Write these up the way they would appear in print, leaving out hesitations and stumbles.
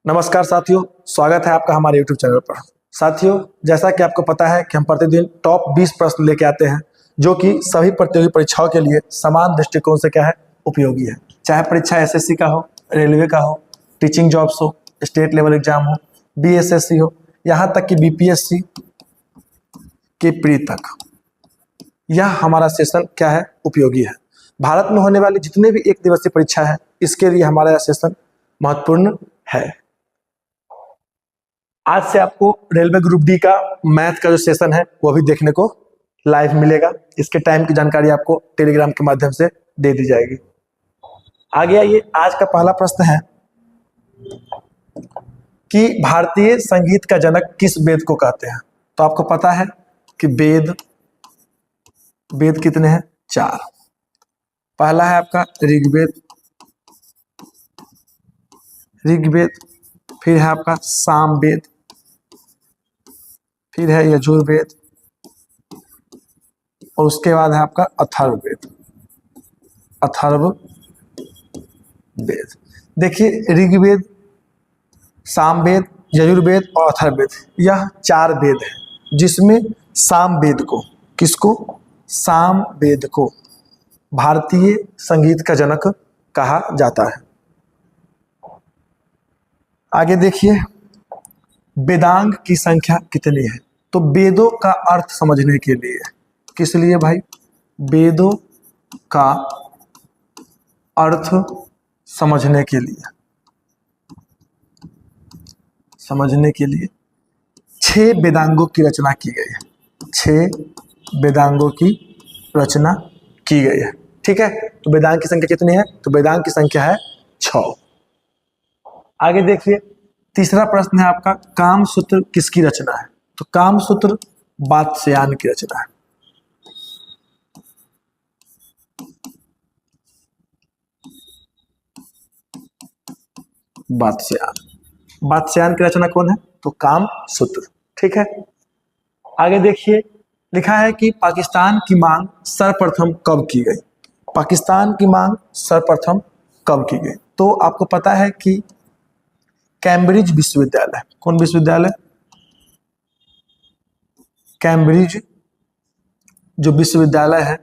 नमस्कार साथियों, स्वागत है आपका हमारे YouTube चैनल पर। साथियों, जैसा कि आपको पता है कि हम प्रतिदिन टॉप 20 प्रश्न लेके आते हैं जो कि सभी प्रतियोगी परीक्षाओं के लिए समान दृष्टिकोण से क्या है, उपयोगी है। चाहे परीक्षा एसएससी का हो, रेलवे का हो, टीचिंग जॉब्स हो, स्टेट लेवल एग्जाम हो, बीएसएससी हो, यहाँ तक कि बीपीएससी के प्री तक, यह हमारा सेशन क्या है, उपयोगी है। भारत में होने वाली जितने भी एक दिवसीय परीक्षा है, इसके लिए हमारा यह सेशन महत्वपूर्ण है। आज से आपको रेलवे ग्रुप डी का मैथ का जो सेशन है वो भी देखने को लाइव मिलेगा। इसके टाइम की जानकारी आपको टेलीग्राम के माध्यम से दे दी जाएगी। आगे आइए, आज का पहला प्रश्न है कि भारतीय संगीत का जनक किस वेद को कहते हैं। तो आपको पता है कि वेद कितने हैं? 4। पहला है आपका ऋग्वेद, फिर है आपका सामवेद, फिर है यजुर्वेद और उसके बाद है आपका अथर्ववेद। देखिए, ऋग्वेद, सामवेद, यजुर्वेद और अथर्ववेद, यह 4 वेद है जिसमें सामवेद को भारतीय संगीत का जनक कहा जाता है। आगे देखिए, वेदांग की संख्या कितनी है। तो वेदों का अर्थ समझने के लिए, किस लिए भाई? वेदों का अर्थ समझने के लिए 6 वेदांगों की रचना की गई है। 6 वेदांगों की रचना की गई है। ठीक है, तो वेदांग की संख्या कितनी है? तो वेदांग की संख्या है 6। आगे देखिए, तीसरा प्रश्न है आपका, कामसूत्र किसकी रचना है। तो कामसूत्र वात्स्यायन की रचना है। वात्स्यायन की रचना कौन है? तो कामसूत्र। ठीक है, आगे देखिए, लिखा है कि पाकिस्तान की मांग सर्वप्रथम कब की गई। पाकिस्तान की मांग सर्वप्रथम कब की गई? तो आपको पता है कि कैम्ब्रिज विश्वविद्यालय, कौन विश्वविद्यालय? कैम्ब्रिज जो विश्वविद्यालय है,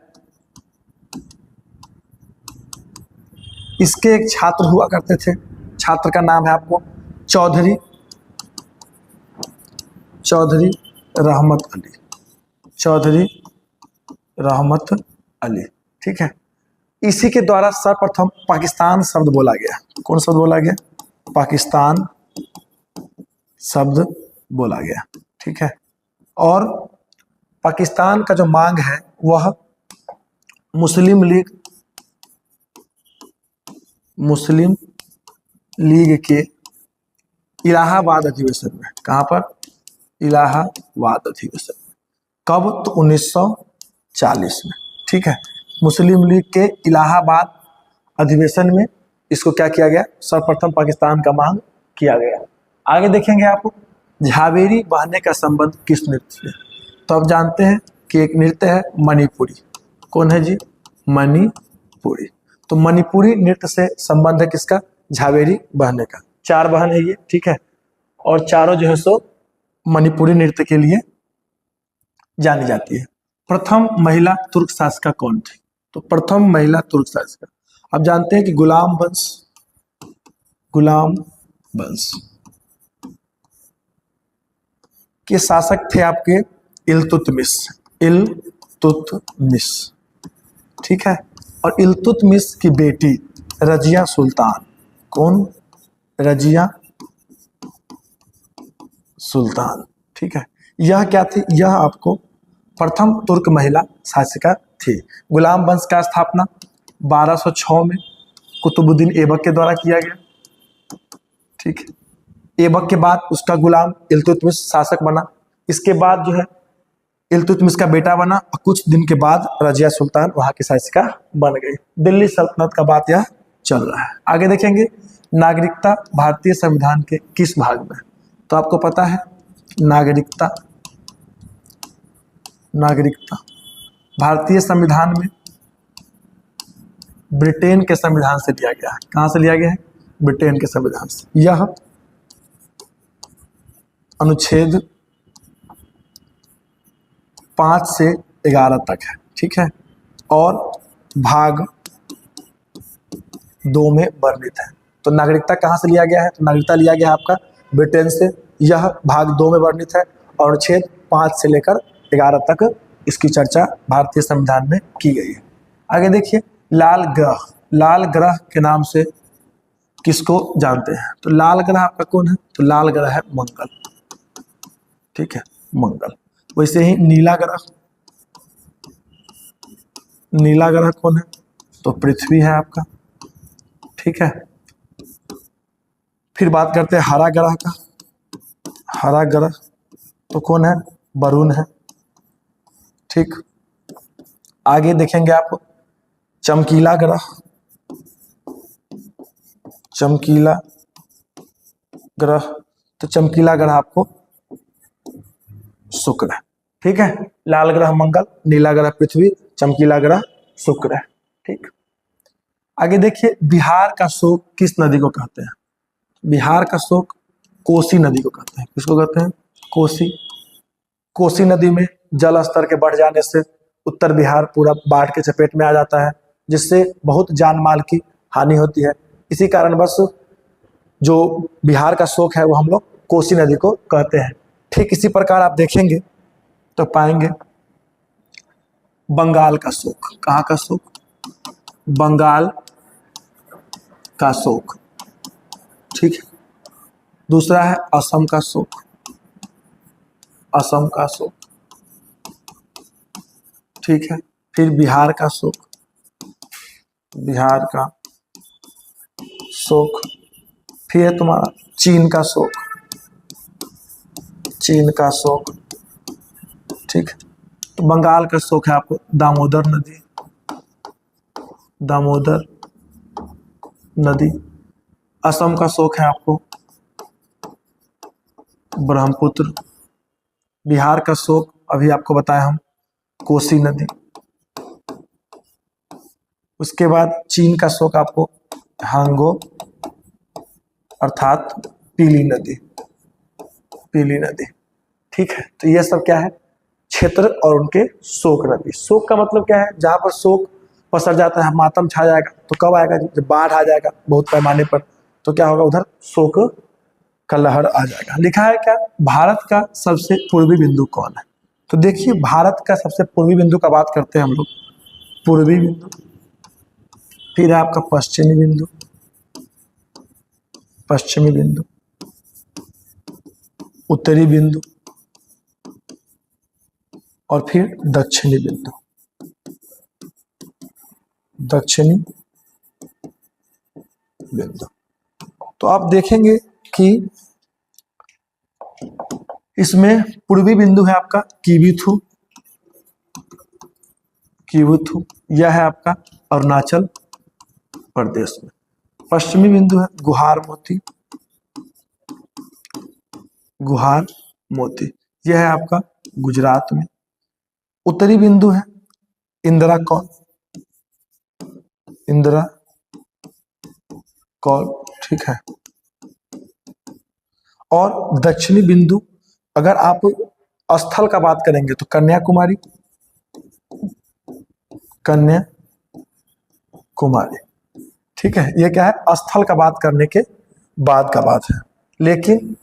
इसके एक छात्र हुआ करते थे। छात्र का नाम है आपको चौधरी रहमत अली। ठीक है, इसी के द्वारा सर्वप्रथम पाकिस्तान शब्द बोला गया। कौन शब्द बोला गया? पाकिस्तान शब्द बोला गया। ठीक है, और पाकिस्तान का जो मांग है वह मुस्लिम लीग के इलाहाबाद अधिवेशन में। कहाँ पर? इलाहाबाद अधिवेशन में। कब? तो 1940 में। ठीक है, मुस्लिम लीग के इलाहाबाद अधिवेशन में इसको क्या किया गया? सर्वप्रथम पाकिस्तान का मांग किया गया। आगे देखेंगे आप, झावेरी बहने का संबंध किस नृत्य से। तो आप जानते हैं कि एक नृत्य है मणिपुरी। कौन है जी? मणिपुरी। तो मणिपुरी नृत्य से संबंध है किसका? झावेरी बहने का। 4 बहन है ये। ठीक है, और चारों जो है सो मणिपुरी नृत्य के लिए जानी जाती है। प्रथम महिला तुर्क शासिका कौन थी? तो प्रथम महिला तुर्क शासिका, आप जानते हैं कि गुलाम वंश के शासक थे आपके इल्तुतमिश। ठीक है, और इल्तुतमिश की बेटी रजिया सुल्तान। कौन? रजिया सुल्तान। ठीक है, यह क्या थी? यह आपको प्रथम तुर्क महिला शासिका थी। गुलाम वंश का स्थापना 1206 में कुतुबुद्दीन ऐबक के द्वारा किया गया। ठीक है, ऐबक के बाद उसका गुलाम इल्तुतमिश शासक बना। इसके बाद जो है इल्तुतमिश का बेटा बना और कुछ दिन के बाद रजिया सुल्तान वहां की शासिका बन गई। दिल्ली सल्तनत का बात यह चल रहा है। आगे देखेंगे, नागरिकता भारतीय संविधान के किस भाग में? तो आपको पता है नागरिकता भारतीय संविधान में ब्रिटेन के संविधान से लिया गया है। कहाँ से लिया गया है? ब्रिटेन के संविधान से। यह अनुच्छेद 5 से 11 तक है, ठीक है, और भाग 2 में वर्णित है। तो नागरिकता कहाँ से लिया गया है? तो नागरिकता लिया गया है आपका ब्रिटेन से। यह भाग 2 में वर्णित है और अनुच्छेद 5 से लेकर 11 तक इसकी चर्चा भारतीय संविधान में की गई है। आगे देखिए, लाल ग्रह, लाल ग्रह के नाम से किसको जानते हैं? तो लाल ग्रह आपका कौन है? तो लाल ग्रह है मंगल, ठीक है, मंगल। वैसे ही नीला ग्रह, नीला ग्रह कौन है? तो पृथ्वी है आपका, ठीक है। फिर बात करते हैं हरा ग्रह का। हरा ग्रह तो कौन है? वरुण है, ठीक। आगे देखेंगे आप चमकीला ग्रह, चमकीला ग्रह, तो चमकीला ग्रह आपको शुक्र है, ठीक है। लाल ग्रह मंगल, नीला ग्रह पृथ्वी, चमकीला ग्रह शुक्र है, ठीक। आगे देखिए, बिहार का शोक किस नदी को कहते हैं? बिहार का शोक कोसी नदी को कहते हैं। किसको कहते हैं? कोसी। कोसी नदी में जल स्तर के बढ़ जाने से उत्तर बिहार पूरा बाढ़ के चपेट में आ जाता है, जिससे बहुत जान माल की हानि होती है। इसी कारणवश जो बिहार का शोक है वो हम लोग कोसी नदी को कहते हैं। ठीक इसी प्रकार आप देखेंगे तो पाएंगे बंगाल का शोक। कहाँ का शोक? बंगाल का शोक, ठीक है। दूसरा है असम का शोक, असम का शोक, ठीक है। फिर बिहार का शोक, बिहार का शोक। फिर है तुम्हारा चीन का शोक, चीन का शोक, ठीक। तो बंगाल का शोक है आपको दामोदर नदी, दामोदर नदी। असम का शोक है आपको ब्रह्मपुत्र। बिहार का शोक अभी आपको बताया हम कोसी नदी। उसके बाद चीन का शोक आपको हांगो अर्थात पीली नदी, पीली नदी, ठीक है। तो यह सब क्या है? क्षेत्र और उनके शोक नदी। शोक का मतलब क्या है? जहां पर शोक पसर जाता है, मातम छा जाएगा, तो कब आएगा? जब बाढ़ आ जाएगा बहुत पैमाने पर, तो क्या होगा? उधर शोक का लहर आ जाएगा। लिखा है क्या? भारत का सबसे पूर्वी बिंदु कौन है? तो देखिए, भारत का सबसे पूर्वी बिंदु का बात करते हैं हम लोग, पूर्वी बिंदु। फिर है आपका पश्चिमी बिंदु, पश्चिमी बिंदु, उत्तरी बिंदु और फिर दक्षिणी बिंदु, दक्षिणी बिंदु। तो आप देखेंगे कि इसमें पूर्वी बिंदु है आपका किवीथु, किवीथु, यह है आपका अरुणाचल प्रदेश में। पश्चिमी बिंदु है गुहार मोती, गुहार मोती, यह है आपका गुजरात में। उत्तरी बिंदु है इंदिरा कौल, इंदिरा कौल, ठीक है। और दक्षिणी बिंदु अगर आप स्थल का बात करेंगे तो कन्याकुमारी, कन्याकुमारी, ठीक है। ये क्या है? स्थल का बात करने के बाद का बात है। लेकिन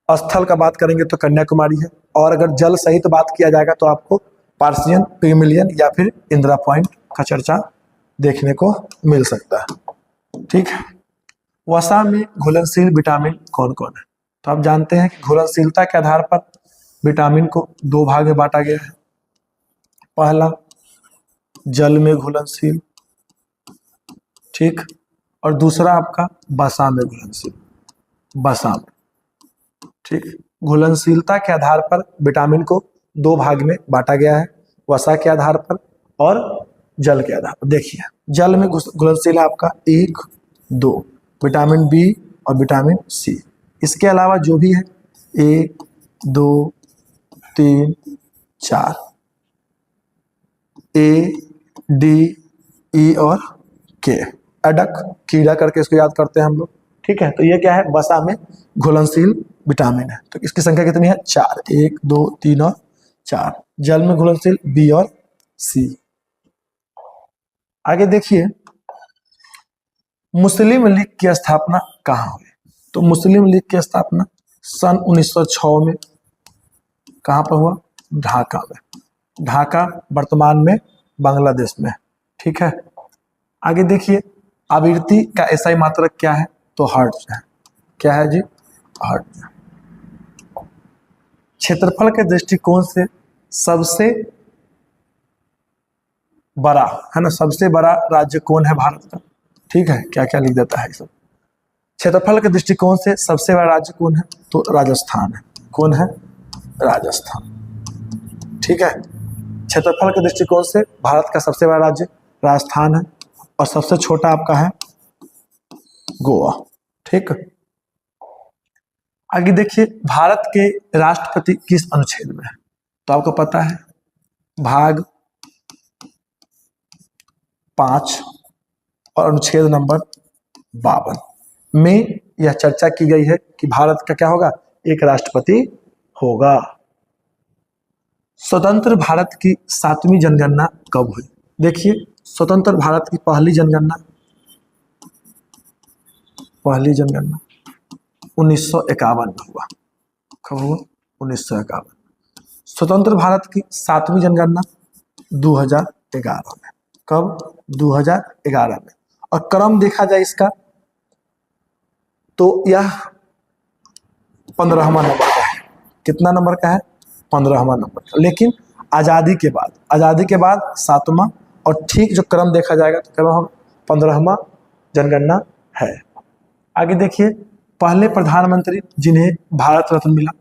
स्थल का बात करेंगे तो कन्याकुमारी है, और अगर जल सहित बात किया जाएगा तो आपको पार्सियन, पिगमिलियन या फिर इंदिरा पॉइंट का चर्चा देखने को मिल सकता है, ठीक है। वसा में घुलनशील विटामिन कौन कौन है? तो आप जानते हैं कि घुलनशीलता के आधार पर विटामिन को 2 भाग में बांटा गया है। पहला जल में घुलनशील, ठीक, और दूसरा आपका वसा में घुलनशील, वसा में, ठीक। घुलनशीलता के आधार पर विटामिन को 2 भाग में बांटा गया है, वसा के आधार पर और जल के आधार पर। देखिए, जल में घुलनशील है आपका 1, 2, विटामिन बी और विटामिन सी। इसके अलावा जो भी है 1, 2, 3, 4, ए, डी, ई और के, एडक, कीड़ा करके इसको याद करते हैं हम लोग, ठीक है। तो ये क्या है, वसा में घुलनशील विटामिन है। तो इसकी संख्या कितनी है, 4, 1 2 3 और 4। जल में घुलनशील बी और सी। आगे देखिए, मुस्लिम लीग की स्थापना कहाँ हुई? तो मुस्लिम लीग की स्थापना सन 1906 में कहाँ पर हुआ, ढाका में। ढाका वर्तमान में बांग्लादेश में, ठीक है। आगे देखिए, आवृत्ति का एसआई मात्रक क्या है, तो हर्ट्ज है। क्या है जी, हर्ट्ज। क्षेत्रफल के दृष्टिकोण से सबसे बड़ा है ना, सबसे बड़ा राज्य कौन है भारत का, ठीक है। क्या क्या लिख देता है सब। क्षेत्रफल के दृष्टिकोण से सबसे बड़ा राज्य कौन है, तो राजस्थान है। कौन है, राजस्थान, ठीक है। क्षेत्रफल के दृष्टिकोण से भारत का सबसे बड़ा राज्य राजस्थान है और सबसे छोटा आपका है गोवा, ठीक। आगे देखिए, भारत के राष्ट्रपति किस अनुच्छेद में है, तो आपको पता है भाग 5 और अनुच्छेद नंबर 52 में यह चर्चा की गई है कि भारत का क्या होगा, एक राष्ट्रपति होगा। स्वतंत्र भारत की 7वीं जनगणना कब हुई? देखिए, स्वतंत्र भारत की पहली जनगणना 1951 में हुआ। कब हुआ, 1951। स्वतंत्र भारत की 7वीं जनगणना 2011 में। कब, 2011 में। और क्रम देखा जाए इसका तो यह 15वां नंबर का है। कितना नंबर का है, 15वां नंबर का। लेकिन आज़ादी के बाद 7वां, और ठीक जो क्रम देखा जाएगा तो क्रम 15वां जनगणना है। आगे देखिए, पहले प्रधानमंत्री जिन्हें भारत रत्न मिला,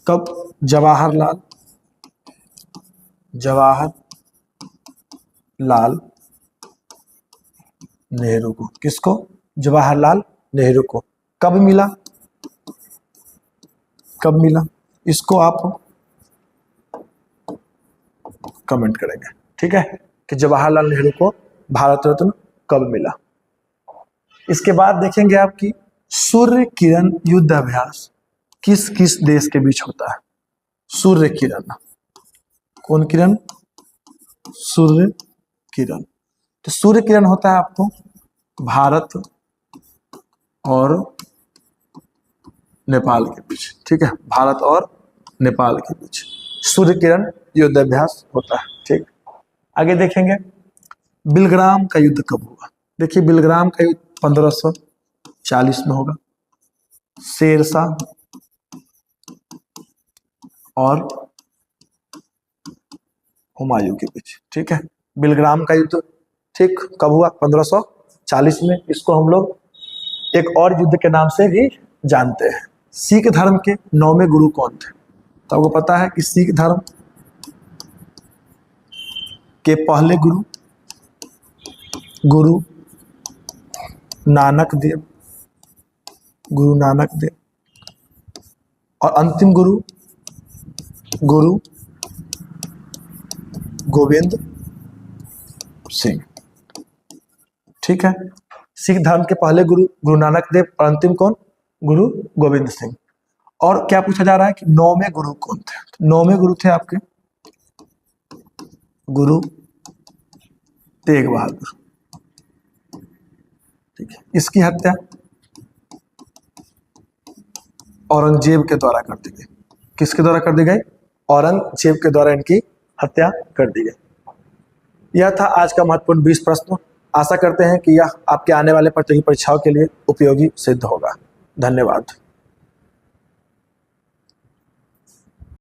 कब, जवाहरलाल नेहरू को। किसको, जवाहरलाल नेहरू को। कब मिला, इसको आप कमेंट करेंगे, ठीक है, कि जवाहरलाल नेहरू को भारत रत्न कब मिला। इसके बाद देखेंगे आपकी सूर्य किरण युद्ध अभ्यास किस किस देश के बीच होता है। सूर्य किरण, कौन किरण, सूर्य किरण। तो सूर्य किरण होता है आपको भारत और नेपाल के बीच, ठीक है, भारत और नेपाल के बीच सूर्य किरण युद्ध अभ्यास होता है, ठीक। आगे देखेंगे, बिलग्राम का युद्ध कब हुआ? देखिए, बिलग्राम का युद्ध 1540 में होगा। शेरशाह और हुमायूं के बीच, ठीक है। बिलग्राम का युद्ध, ठीक, कब हुआ, 1540 में। इसको हम लोग एक और युद्ध के नाम से भी जानते हैं। सिख धर्म के 9वें गुरु कौन थे? तो आपको पता है कि सिख धर्म के पहले गुरु नानक देव, और अंतिम गुरु गोविंद सिंह, ठीक है। सिख धर्म के पहले गुरु नानक देव और अंतिम कौन, गुरु गोविंद सिंह। और क्या पूछा जा रहा है कि 9वें गुरु कौन थे? 9वें गुरु थे आपके गुरु तेग बहादुर, ठीक है। इसकी हत्या औरंगजेब के द्वारा कर दी गई। किसके द्वारा कर दी गई? औरंगजेब के द्वारा इनकी हत्या कर दी गई। यह था आज का महत्वपूर्ण 20 प्रश्न। आशा करते हैं कि यह आपके आने वाले प्रतियोगी परीक्षाओं के लिए उपयोगी सिद्ध होगा। धन्यवाद।